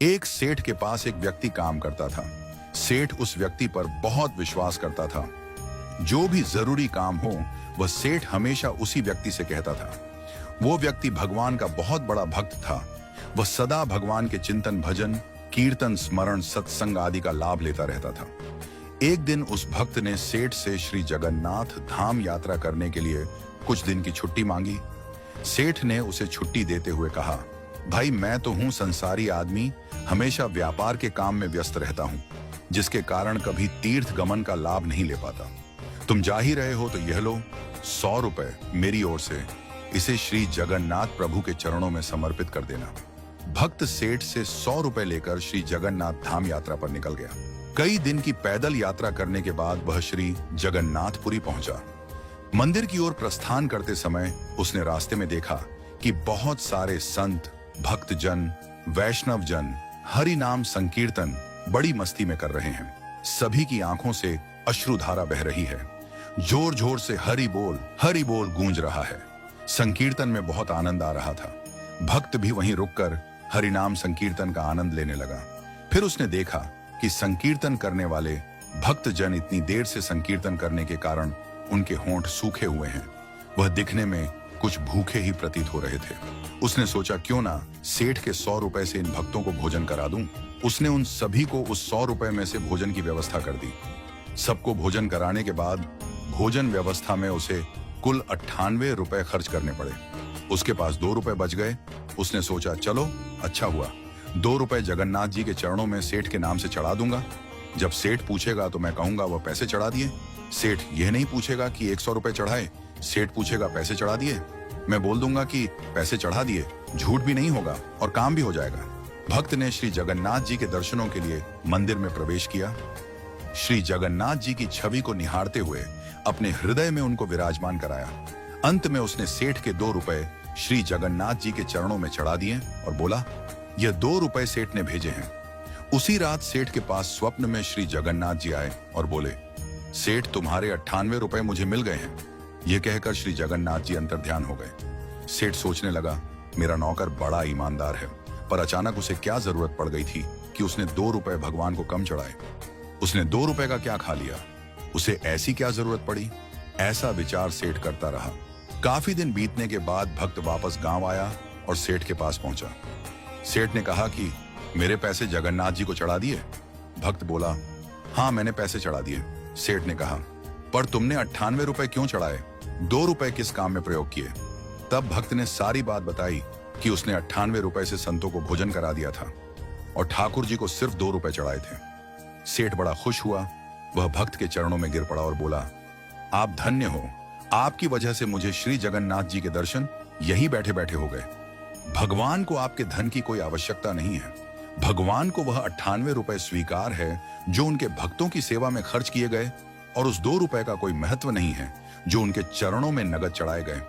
एक सेठ के पास एक व्यक्ति काम करता था। सेठ उस व्यक्ति पर बहुत विश्वास करता था। जो भी जरूरी काम हो वह सेठ हमेशा उसी व्यक्ति से कहता था। वो व्यक्ति भगवान का बहुत बड़ा भक्त था। वह सदा भगवान के चिंतन, भजन, कीर्तन, स्मरण, सत्संग आदि का लाभ लेता रहता था। एक दिन उस भक्त ने सेठ से श्री जगन्नाथ धाम यात्रा करने के लिए कुछ दिन की छुट्टी मांगी। सेठ ने उसे छुट्टी देते हुए कहा, भाई मैं तो हूं संसारी आदमी, हमेशा व्यापार के काम में व्यस्त रहता हूं, जिसके कारण कभी तीर्थ गमन का लाभ नहीं ले पाता। तुम जा ही रहे हो तो यह लो 100 रुपए मेरी ओर से, इसे श्री जगन्नाथ प्रभु के चरणों में समर्पित कर देना। भक्त सेठ से 100 रुपए लेकर श्री जगन्नाथ धाम यात्रा पर निकल गया। कई दिन की पैदल यात्रा करने के बाद वह श्री जगन्नाथपुरी पहुंचा। मंदिर की ओर प्रस्थान करते समय उसने रास्ते में देखा कि बहुत सारे संत, भक्तजन, वैष्णव जन हरि नाम संकीर्तन बड़ी मस्ती में कर रहे हैं। सभी की आंखों से अश्रुधारा बह रही है। जोर जोर से हरि बोल गूंज रहा है। संकीर्तन में बहुत आनंद आ रहा था। भक्त भी वहीं रुककर हरि नाम संकीर्तन का आनंद लेने लगा। फिर उसने देखा कि संकीर्तन करने वाले भक्तजन इतनी देर से संकीर्तन करने के कारण उनके होंठ सूखे हुए हैं। वह दिखने में कुछ भूखे ही प्रतीत हो रहे थे। उसने सोचा क्यों ना सेठ के 100 रुपए से इन भक्तों को भोजन करा दूं। उसने उन सभी को उस 100 रुपए में से भोजन की व्यवस्था कर दी। सबको भोजन कराने के बाद भोजन व्यवस्था में उसे कुल 98 रुपए खर्च करने पड़े। उसके पास 2 रुपए बच गए। उसने सोचा चलो अच्छा हुआ, 2 रुपए जगन्नाथ जी के चरणों में सेठ के नाम से चढ़ा दूंगा। जब सेठ पूछेगा तो मैं कहूंगा वह पैसे चढ़ा दिए। सेठ यह नहीं पूछेगा कि 100 रुपए चढ़ाए, सेठ पूछेगा पैसे चढ़ा दिए। मैं बोल दूंगा कि पैसे चढ़ा दिए, झूठ भी नहीं होगा और काम भी हो जाएगा। भक्त ने श्री जगन्नाथ जी के दर्शनों के लिए मंदिर में प्रवेश किया। श्री जगन्नाथ जी की छवि को निहारते हुए अपने हृदय में उनको विराजमान कराया। अंत में उसने सेठ के 2 रुपए श्री जगन्नाथ जी के चरणों में चढ़ा दिए और बोला, यह 2 रुपए सेठ ने भेजे हैं। उसी रात सेठ के पास स्वप्न में श्री जगन्नाथ जी आए और बोले, सेठ तुम्हारे 98 रुपए मुझे मिल गए हैं। यह कहकर श्री जगन्नाथ जी अंतर्ध्यान हो गए। सेठ सोचने लगा, मेरा नौकर बड़ा ईमानदार है, पर अचानक उसे क्या जरूरत पड़ गई थी कि उसने 2 रुपए भगवान को कम चढ़ाए। उसने 2 रुपए का क्या खा लिया, उसे ऐसी क्या जरूरत पड़ी। ऐसा विचार सेठ करता रहा। काफी दिन बीतने के बाद भक्त वापस गांव आया और सेठ के पास पहुंचा। सेठ ने कहा कि मेरे पैसे जगन्नाथ जी को चढ़ा दिए। भक्त बोला, हाँ मैंने पैसे चढ़ा दिए। सेठ ने कहा, पर तुमने 98 रुपए क्यों चढ़ाए, 2 रुपए किस काम में प्रयोग किए। तब भक्त ने सारी बात बताई कि उसने 98 रुपए से संतों को भोजन करा दिया था और ठाकुर जी को सिर्फ 2 रुपए चढ़ाए थे। सेठ बड़ा खुश हुआ। वह भक्त के चरणों में गिर पड़ा और बोला, आप धन्य हो, आपकी वजह से मुझे श्री जगन्नाथ जी के दर्शन यहीं बैठे बैठे हो गए। भगवान को आपके धन की कोई आवश्यकता नहीं है। भगवान को वह 98 रुपए स्वीकार है जो उनके भक्तों की सेवा में खर्च किए गए, और उस 2 रुपए का कोई महत्व नहीं है जो उनके चरणों में नगद चढ़ाए गए।